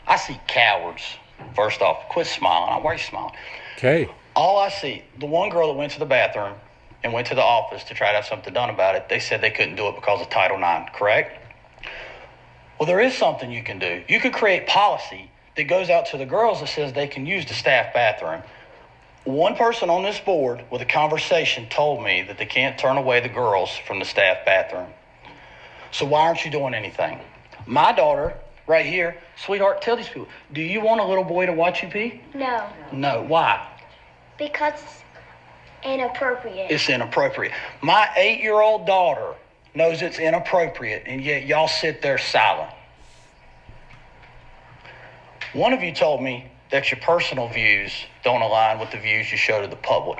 I see cowards. First off, quit smiling. Why are you smiling? Okay. All I see, the one girl that went to the bathroom and went to the office to try to have something done about it, they said they couldn't do it because of Title IX, correct? Well, there is something you can do. You could create policy that goes out to the girls that says they can use the staff bathroom. One person on this board with a conversation told me that they can't turn away the girls from the staff bathroom. So why aren't you doing anything? My daughter, right here, sweetheart, tell these people, do you want a little boy to watch you pee? No. No. Why? Because it's inappropriate. It's inappropriate. My 8-year-old daughter knows it's inappropriate, and yet y'all sit there silent. One of you told me that your personal views don't align with the views you show to the public.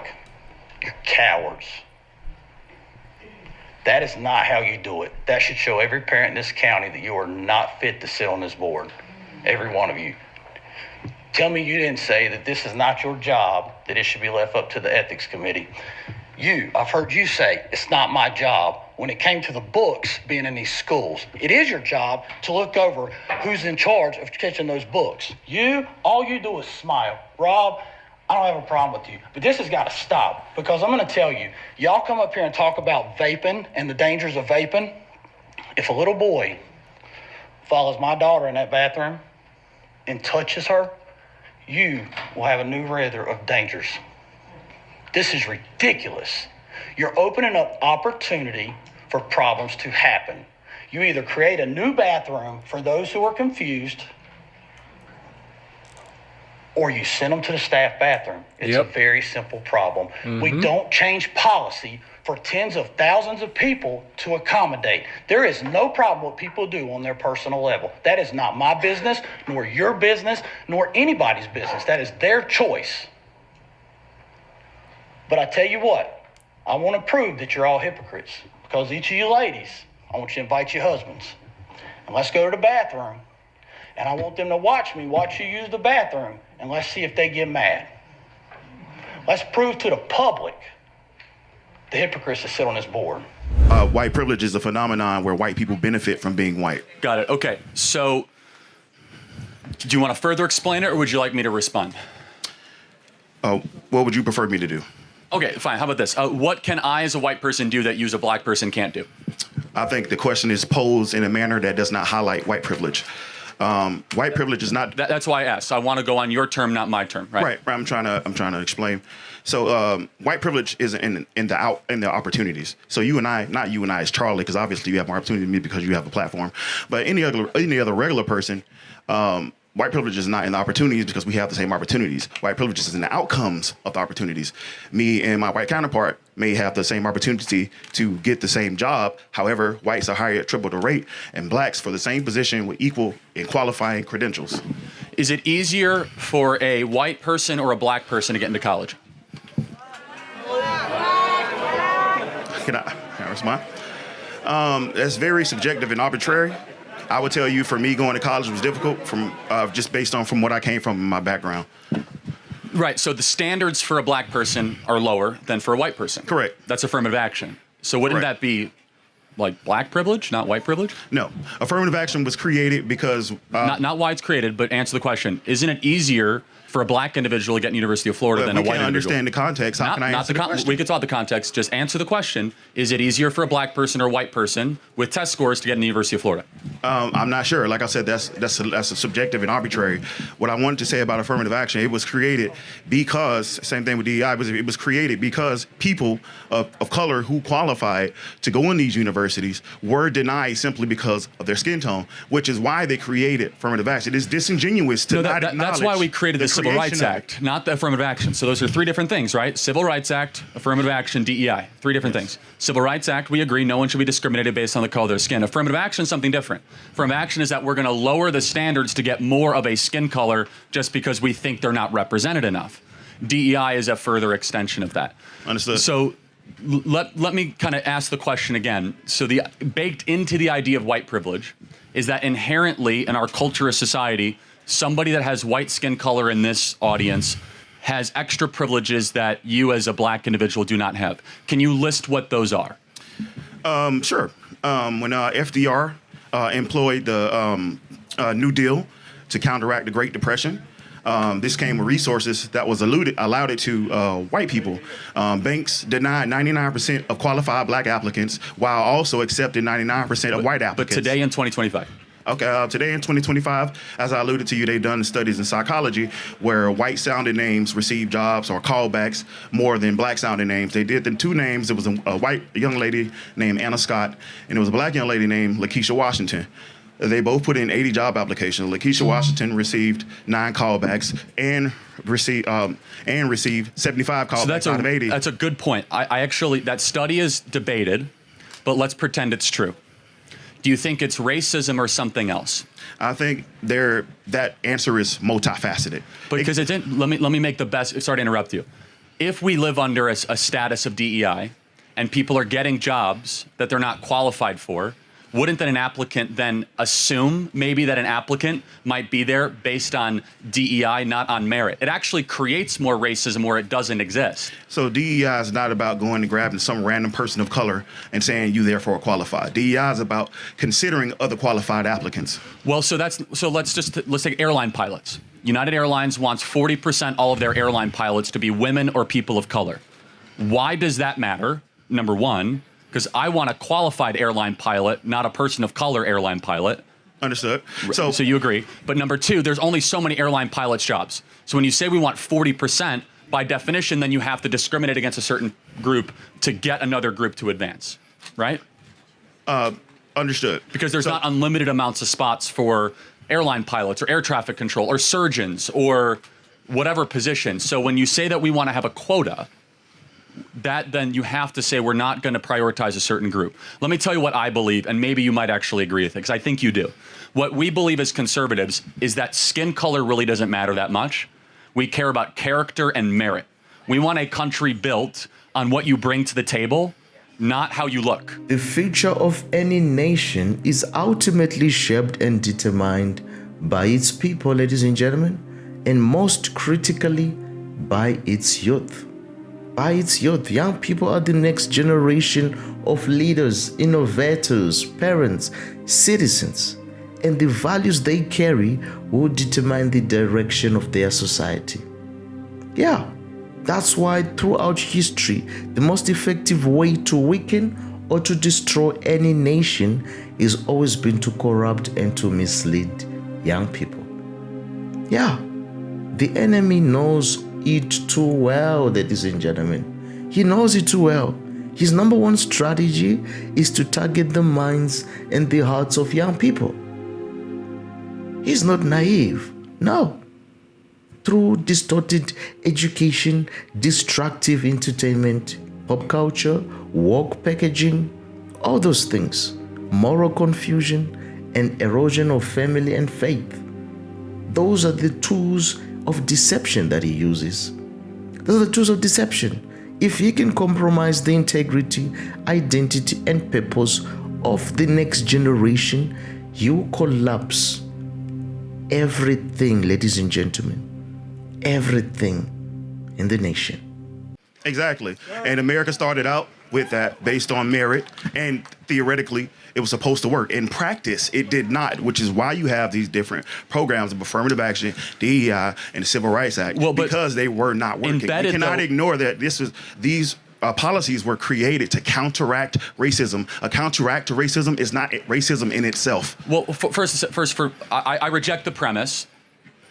You're cowards. That is not how you do it. That should show every parent in this county that you are not fit to sit on this board. Every one of you. Tell me you didn't say that this is not your job, that it should be left up to the ethics committee. I've heard you say, it's not my job. When it came to the books being in these schools, it is your job to look over who's in charge of catching those books. All you do is smile. Rob, I don't have a problem with you, but this has got to stop, because I'm going to tell you, y'all come up here and talk about vaping and the dangers of vaping. If a little boy follows my daughter in that bathroom and touches her, you will have a new radar of dangers. This is ridiculous. You're opening up opportunity for problems to happen. You either create a new bathroom for those who are confused, or you send them to the staff bathroom. It's a very simple problem. We don't change policy for tens of thousands of people to accommodate. There is no problem what people do on their personal level. That is not my business, nor your business, nor anybody's business. That is their choice. But I tell you what, I want to prove that you're all hypocrites, because each of you ladies, I want you to invite your husbands, and let's go to the bathroom, and I want them to watch me watch you use the bathroom, and let's see if they get mad. Let's prove to the public the hypocrites that sit on this board. White privilege is a phenomenon where white people benefit from being white. Got it. Okay. So, do you want to further explain it, or would you like me to respond? What would you prefer me to do? Okay, fine. How about this? What can I, as a white person, do that you, as a black person, can't do? I think the question is posed in a manner that does not highlight white privilege. White privilege is not. That's why I asked. So I want to go on your term, not my term, right? Right. I'm trying to explain. So white privilege is in the opportunities. So you and I, not you and I as Charlie, because obviously you have more opportunity than me because you have a platform. But any other regular person, white privilege is not in the opportunities because we have the same opportunities. White privilege is in the outcomes of the opportunities. Me and my white counterpart may have the same opportunity to get the same job. However, whites are hired at triple the rate, and blacks for the same position with equal and qualifying credentials. Is it easier for a white person or a black person to get into college? Can I respond? That's very subjective and arbitrary. I would tell you, for me, going to college was difficult just based on from what I came from in my background. Right. So the standards for a black person are lower than for a white person. Correct. That's affirmative action. So wouldn't that be like black privilege, not white privilege? No. Affirmative action was created because... not why it's created, but answer the question. Isn't it easier for a black individual to get in University of Florida than a white individual? We can't understand the context. How can I answer the question? We can talk the context. Just answer the question. Is it easier for a black person or a white person with test scores to get in the University of Florida? I'm not sure. Like I said, that's a subjective and arbitrary. What I wanted to say about affirmative action, it was created because, same thing with DEI, it was created because people of color who qualified to go in these universities were denied simply because of their skin tone, which is why they created affirmative action. It is disingenuous to not acknowledge. That's why we created the Civil Rights Act, not the affirmative action. So those are three different things, right? Civil Rights Act, affirmative action, DEI. Three different things. Civil Rights Act, we agree no one should be discriminated based on the color of their skin. Affirmative action is something different. Affirmative action is that we're going to lower the standards to get more of a skin color just because we think they're not represented enough. DEI is a further extension of that. Understood. So let me kind of ask the question again. So baked into the idea of white privilege is that inherently in our culture as society, somebody that has white skin color in this audience has extra privileges that you as a black individual do not have. Can you list what those are? Sure. When FDR employed the New Deal, to counteract the Great Depression. This came with resources that was allowed it to white people. Banks denied 99% of qualified black applicants while also accepting 99% of white applicants. But today in 2025. Okay, today in 2025, as I alluded to you, they've done studies in psychology where white-sounding names receive jobs or callbacks more than black-sounding names. They did the two names. It was a white young lady named Anna Scott, and it was a black young lady named Lakeisha Washington. They both put in 80 job applications. Lakeisha Washington received 9 callbacks and received 75 callbacks out of 80. That's a good point. I actually, that study is debated, but let's pretend it's true. Do you think it's racism or something else? I think that answer is multifaceted. Because let me make the best. Sorry to interrupt you. If we live under a status of DEI, and people are getting jobs that they're not qualified for, wouldn't then an applicant then assume maybe that an applicant might be there based on DEI, not on merit? It actually creates more racism where it doesn't exist. So DEI is not about going and grabbing some random person of color and saying you therefore qualified. DEI is about considering other qualified applicants. Well, let's take airline pilots. United Airlines wants 40% all of their airline pilots to be women or people of color. Why does that matter? Number one, because I want a qualified airline pilot, not a person of color airline pilot. Understood. So you agree. But number two, there's only so many airline pilots jobs. So when you say we want 40%, by definition, then you have to discriminate against a certain group to get another group to advance, right? Understood. Because there's not unlimited amounts of spots for airline pilots or air traffic control or surgeons or whatever position. So when you say that we want to have a quota, that then you have to say we're not going to prioritize a certain group. Let me tell you what I believe, and maybe you might actually agree with it, because I think you do. What we believe as conservatives is that skin color really doesn't matter that much. We care about character and merit. We want a country built on what you bring to the table, not how you look. The future of any nation is ultimately shaped and determined by its people, ladies and gentlemen, and most critically by its youth. By its youth. Young people are the next generation of leaders, innovators, parents, citizens, and the values they carry will determine the direction of their society. Yeah, that's why throughout history, the most effective way to weaken or to destroy any nation is always been to corrupt and to mislead young people. Yeah, the enemy knows it too well, ladies and gentlemen. He knows it too well. His number one strategy is to target the minds and the hearts of young people. He's not naive. No. Through distorted education, destructive entertainment, pop culture, woke packaging, all those things, moral confusion, and erosion of family and faith. Those are the tools of deception that he uses. Those are the tools of deception. If he can compromise the integrity, identity, and purpose of the next generation, he will collapse everything, ladies and gentlemen, everything in the nation. Exactly. And America started out with that based on merit, and theoretically it was supposed to work. In practice, it did not, which is why you have these different programs of affirmative action, DEI, and the Civil Rights Act, because they were not working. You cannot ignore that these policies were created to counteract racism. A counteract to racism is not racism in itself. Well, I reject the premise,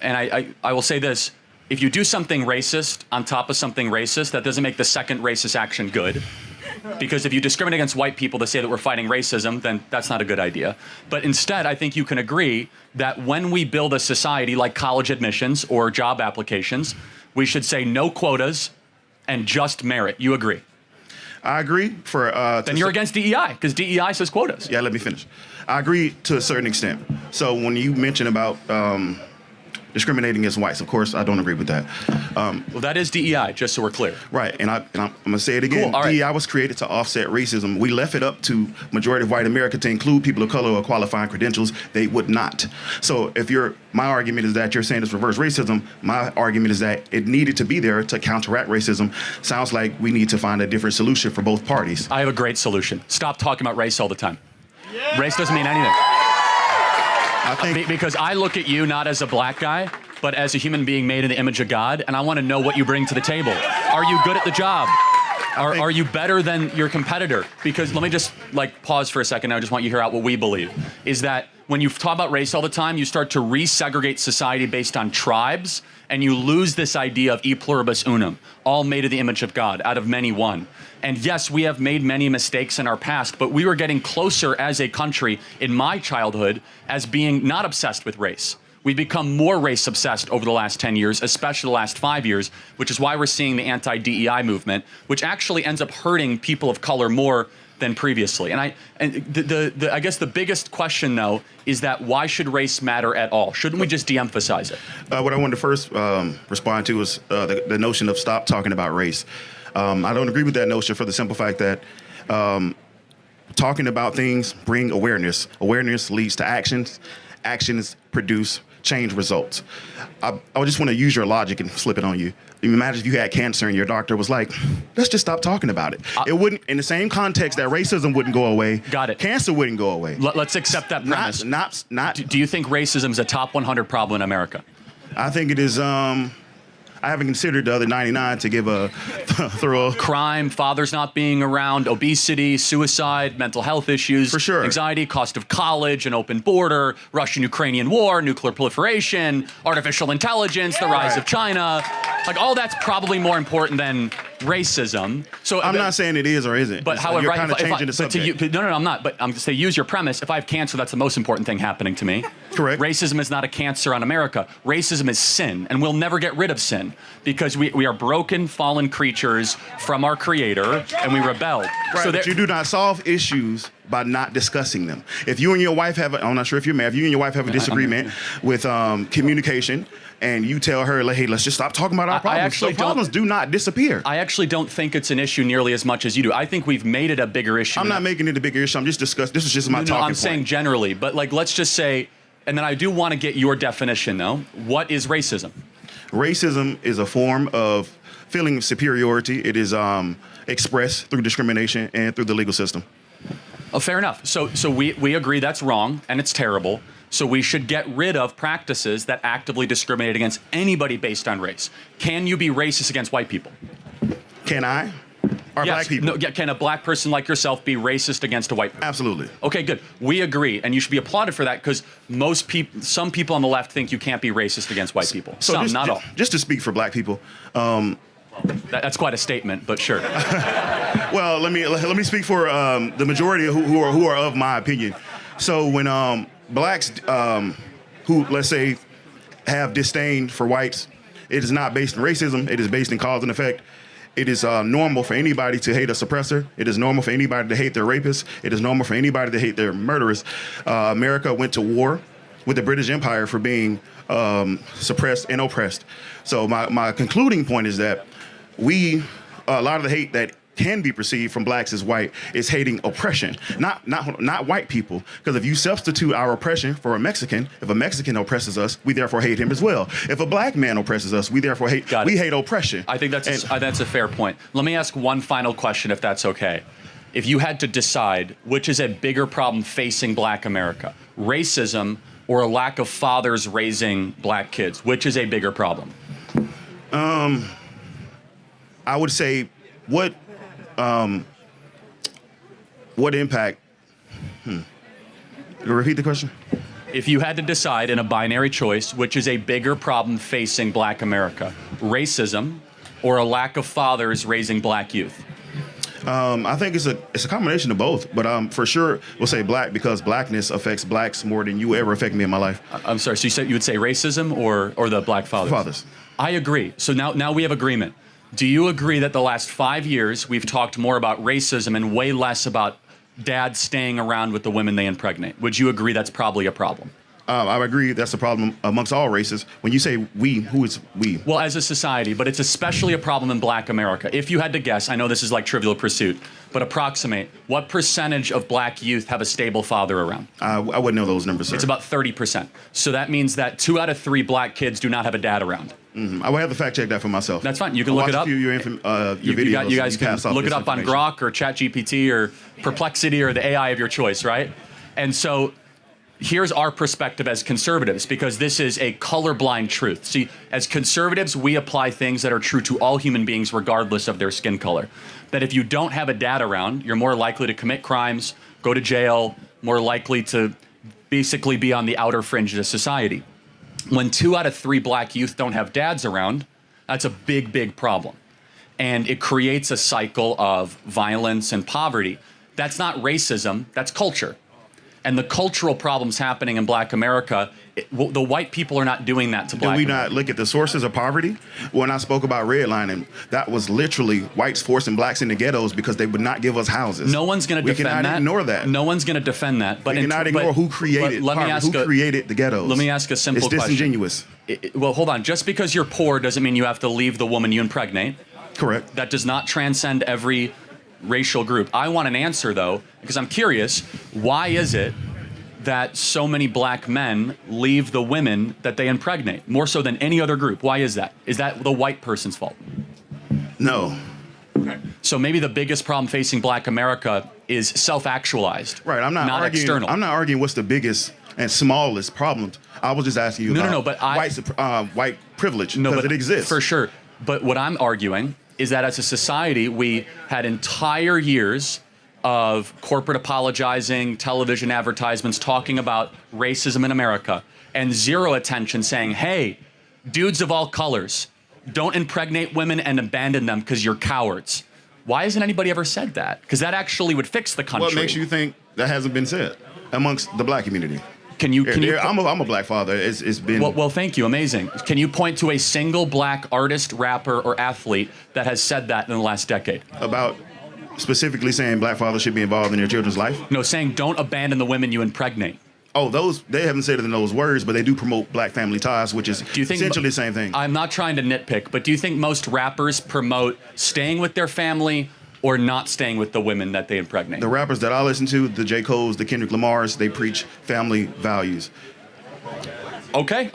and I will say this. If you do something racist on top of something racist, that doesn't make the second racist action good. Because if you discriminate against white people to say that we're fighting racism, then that's not a good idea. But instead, I think you can agree that when we build a society like college admissions or job applications, we should say no quotas and just merit. You agree? I agree. Then you're against DEI, because DEI says quotas. Yeah, let me finish. I agree to a certain extent. So when you mention about discriminating against whites, of course, I don't agree with that. Well, that is DEI, just so we're clear. Right, and I'm going to say it again. Cool, all right. DEI was created to offset racism. We left it up to majority of white America to include people of color or qualifying credentials. They would not. So my argument is that you're saying it's reverse racism. My argument is that it needed to be there to counteract racism. Sounds like we need to find a different solution for both parties. I have a great solution. Stop talking about race all the time. Yeah. Race doesn't mean anything. Because I look at you not as a black guy, but as a human being made in the image of God, and I want to know what you bring to the table. Are you good at the job? Are you better than your competitor? Because let me just pause for a second. I just want you to hear out what we believe. Is that when you talk about race all the time, you start to resegregate society based on tribes, and you lose this idea of e pluribus unum, all made in the image of God, out of many one. And yes, we have made many mistakes in our past, but we were getting closer as a country in my childhood as being not obsessed with race. We've become more race obsessed over the last 10 years, especially the last 5 years, which is why we're seeing the anti-DEI movement, which actually ends up hurting people of color more than previously. And I guess the biggest question, though, is that why should race matter at all? Shouldn't we just de-emphasize it? What I wanted to first respond to is the notion of stop talking about race. I don't agree with that notion for the simple fact that talking about things bring awareness. Awareness leads to actions. Actions produce change results. I just want to use your logic and flip it on you. Imagine if you had cancer and your doctor was like, let's just stop talking about it. It wouldn't, in the same context that racism wouldn't go away. Got it. Cancer wouldn't go away. Let's accept that premise. Do you think racism is a top 100 problem in America? I think it is, I haven't considered the other 99 to give a thorough. Crime, fathers not being around, obesity, suicide, mental health issues. For sure. Anxiety, cost of college, an open border, Russian-Ukrainian war, nuclear proliferation, artificial intelligence, the rise of China. All that's probably more important than racism. So I'm not saying it is or isn't. But however, you're kind of changing the subject. No, I'm not. But I'm going to say use your premise. If I have cancer, that's the most important thing happening to me. Correct. Racism is not a cancer on America. Racism is sin, and we'll never get rid of sin because we are broken, fallen creatures from our Creator, and we rebelled. Right, but you do not solve issues by not discussing them. If you and your wife have, I'm not sure if you're married, if you and your wife have a disagreement with communication, and you tell her, hey, let's just stop talking about our problems. Problems do not disappear. I actually don't think it's an issue nearly as much as you do. I think we've made it a bigger issue. I'm not making it a bigger issue. I'm just discussing. This is just my talking point. I'm saying generally, but let's just say, and then I do want to get your definition though. What is racism? Racism is a form of feeling superiority. It is expressed through discrimination and through the legal system. Oh, fair enough. So we agree that's wrong and it's terrible. So we should get rid of practices that actively discriminate against anybody based on race. Can you be racist against white people? Can I? Or yes. black people? No, can a black person like yourself be racist against a white person? Absolutely. Okay, good. We agree, and you should be applauded for that because some people on the left think you can't be racist against white people. So not all. Just to speak for black people. That's quite a statement, but sure. Well, let me speak for the majority who are of my opinion. So when blacks who, let's say, have disdain for whites, it is not based on racism. It is based in cause and effect. It is normal for anybody to hate a suppressor. It is normal for anybody to hate their rapists. It is normal for anybody to hate their murderers. America went to war with the British Empire for being suppressed and oppressed. So my concluding point is that a lot of the hate that can be perceived from blacks as white is hating oppression, not white people. Because if you substitute our oppression for a Mexican, if a Mexican oppresses us, we therefore hate him as well. If a black man oppresses us, we therefore hate oppression. I think that's a fair point. Let me ask one final question, if that's okay. If you had to decide which is a bigger problem facing black America, racism or a lack of fathers raising black kids, which is a bigger problem? I would say what impact? Repeat the question. If you had to decide in a binary choice, which is a bigger problem facing black America, racism or a lack of fathers raising black youth? I think it's a combination of both, but for sure we'll say black because blackness affects blacks more than you ever affect me in my life. I'm sorry, so you would say racism or the black fathers? Fathers. I agree. So now we have agreement. Do you agree that the last 5 years we've talked more about racism and way less about dads staying around with the women they impregnate? Would you agree that's probably a problem? I agree that's a problem amongst all races. When you say we, who is we? Well, as a society, but it's especially a problem in black America. If you had to guess, I know this is like Trivial Pursuit, but approximate, what percentage of black youth have a stable father around? I wouldn't know those numbers, sir. It's about 30%. So that means that 2 out of 3 black kids do not have a dad around. Mm-hmm. I would have to fact check that for myself. That's fine. You can look it up. Your videos. You guys can look it up on Grok or ChatGPT or Perplexity or the AI of your choice, right? And so here's our perspective as conservatives, because this is a colorblind truth. See, as conservatives, we apply things that are true to all human beings regardless of their skin color. That if you don't have a dad around, you're more likely to commit crimes, go to jail, more likely to basically be on the outer fringe of society. When 2 out of 3 black youth don't have dads around, that's a big, big problem. And it creates a cycle of violence and poverty. That's not racism, that's culture. And the cultural problems happening in black America, the white people are not doing that to black Do we America. not look at the sources of poverty? When I spoke about redlining, that was literally whites forcing blacks into ghettos because they would not give us houses. No one's going to defend that. We cannot ignore that. No one's going to defend that. But we cannot ignore who created poverty, who created the ghettos. Let me ask a simple question. It's disingenuous. Well, hold on. Just because you're poor doesn't mean you have to leave the woman you impregnate. Correct. That does not transcend every racial group. I want an answer, though, because I'm curious. Why is it that so many black men leave the women that they impregnate, more so than any other group? Why is that? Is that the white person's fault? No. Okay. So maybe the biggest problem facing black America is self-actualized. Right. I'm not arguing, external. I'm not arguing what's the biggest and smallest problem. I was just asking you about but white privilege, no, because but it exists. For sure. But what I'm arguing is that as a society, we had entire years of corporate apologizing, television advertisements talking about racism in America, and zero attention saying, hey, dudes of all colors, don't impregnate women and abandon them because you're cowards. Why hasn't anybody ever said that? Because that actually would fix the country. What makes you think that hasn't been said amongst the black community? Can you I'm a black father. It's been... Well, thank you. Amazing. Can you point to a single black artist, rapper, or athlete that has said that in the last decade? About specifically saying black fathers should be involved in their children's life? No, saying don't abandon the women you impregnate. Oh, they haven't said it in those words, but they do promote black family ties, which is essentially the same thing. I'm not trying to nitpick, but do you think most rappers promote staying with their family or not staying with the women that they impregnate? The rappers that I listen to, the J. Cole's, the Kendrick Lamars, they preach family values. Okay,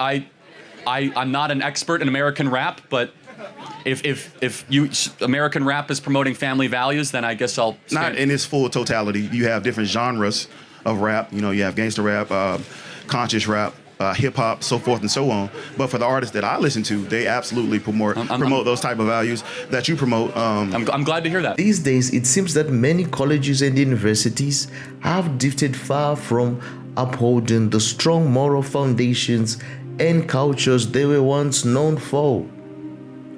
I'm not an expert in American rap, but if American rap is promoting family values, then I guess I'll stand. Not in its full totality. You have different genres of rap. You know, you have gangster rap, conscious rap, hip hop, so forth and so on. But for the artists that I listen to, they absolutely promote those type of values that you promote. I'm glad to hear that. These days, it seems that many colleges and universities have drifted far from upholding the strong moral foundations and cultures they were once known for.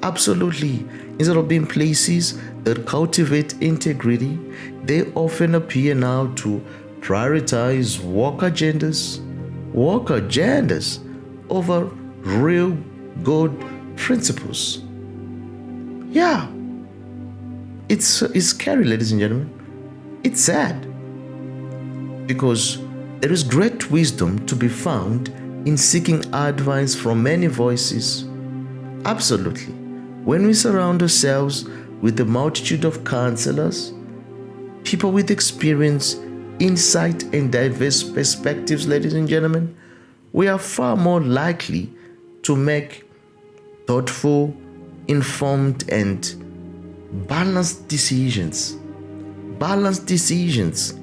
Absolutely. Instead of being places that cultivate integrity, they often appear now to prioritize woke agendas over real good principles. Yeah. It's scary, ladies and gentlemen. It's sad. Because there is great wisdom to be found in seeking advice from many voices. Absolutely. When we surround ourselves with a multitude of counselors, people with experience, insight, and diverse perspectives, ladies and gentlemen, we are far more likely to make thoughtful, informed, and balanced decisions. Balanced decisions.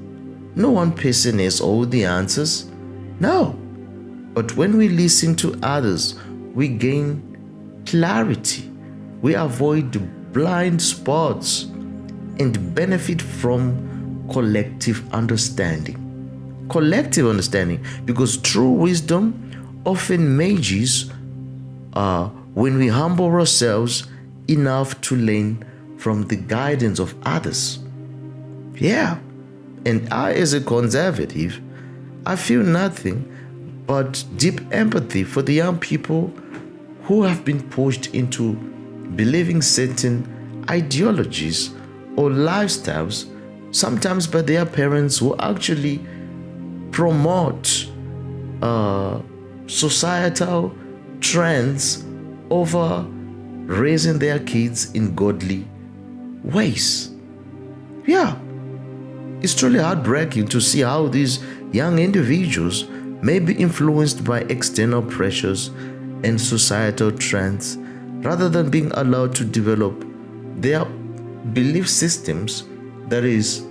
No one person has all the answers. No. But when we listen to others, we gain clarity. We avoid blind spots and benefit from collective understanding. Collective understanding, because true wisdom often emerges when we humble ourselves enough to learn from the guidance of others. Yeah, and I, as a conservative, I feel nothing but deep empathy for the young people who have been pushed into believing certain ideologies or lifestyles, sometimes by their parents who actually promote societal trends over raising their kids in godly ways. Yeah, it's truly heartbreaking to see how these young individuals may be influenced by external pressures and societal trends rather than being allowed to develop their belief systems that is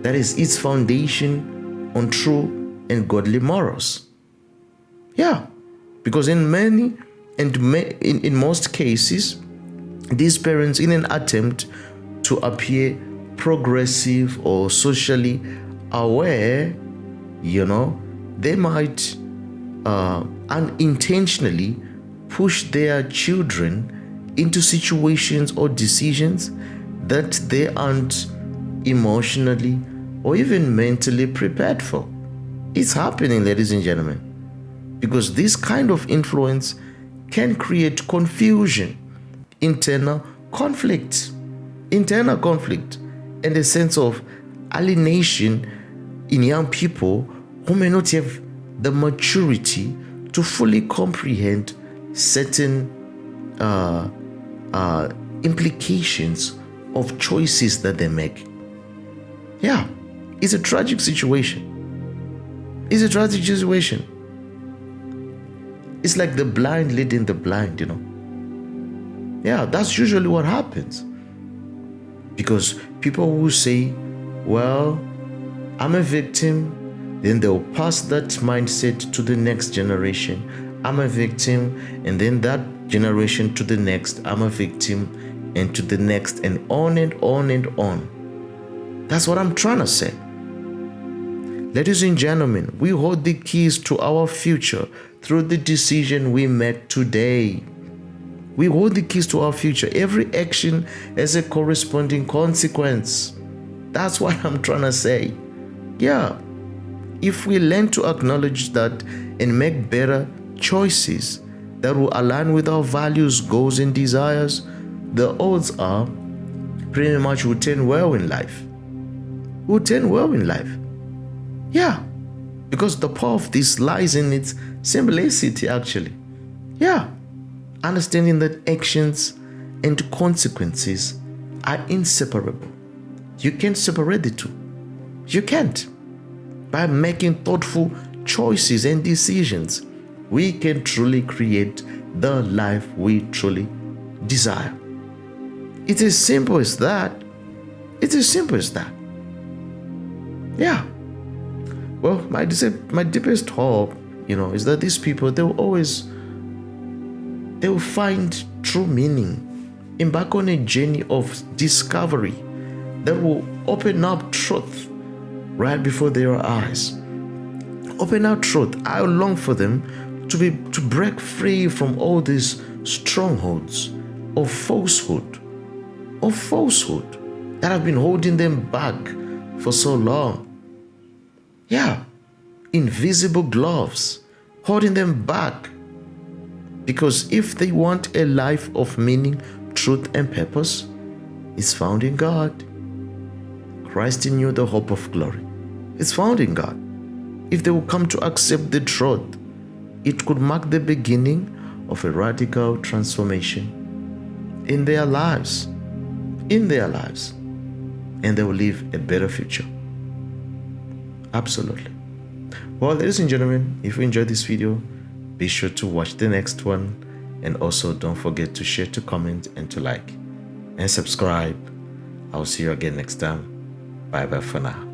its foundation on true and godly morals. Yeah, because in most cases, these parents, in an attempt to appear progressive or socially aware, they might unintentionally push their children into situations or decisions that they aren't emotionally or even mentally prepared for. It's happening, ladies and gentlemen, because this kind of influence can create confusion, internal conflict, and a sense of alienation in young people who may not have the maturity to fully comprehend certain implications of choices that they make. Yeah, it's a tragic situation. It's like the blind leading the blind, Yeah, that's usually what happens. Because people will say, well, I'm a victim, then they'll pass that mindset to the next generation. I'm a victim, and then that generation to the next, I'm a victim, and to the next, and on and on and on. That's what I'm trying to say. Ladies and gentlemen, we hold the keys to our future through the decision we make today. We hold the keys to our future. Every action has a corresponding consequence. That's what I'm trying to say. Yeah. If we learn to acknowledge that and make better choices that will align with our values, goals, and desires, the odds are pretty much we'll turn well in life. Yeah. Because the power of this lies in its simplicity, actually. Yeah. Understanding that actions and consequences are inseparable. You can't separate the two. You can't. By making thoughtful choices and decisions, we can truly create the life we truly desire. It's as simple as that. Yeah. Well, my deepest hope, is that these people, they will find true meaning, embark on a journey of discovery that will open up truth right before their eyes. Open up truth. I long for them to break free from all these strongholds of falsehood that have been holding them back for so long. Yeah, invisible gloves holding them back. Because if they want a life of meaning, truth, and purpose, it's found in God. Christ in you, the hope of glory. It's found in God. If they will come to accept the truth, it could mark the beginning of a radical transformation in their lives. And they will live a better future. Absolutely. Well, ladies and gentlemen, if you enjoyed this video, be sure to watch the next one, and also don't forget to share, to comment, and to like, and subscribe. I'll see you again next time. Bye bye for now.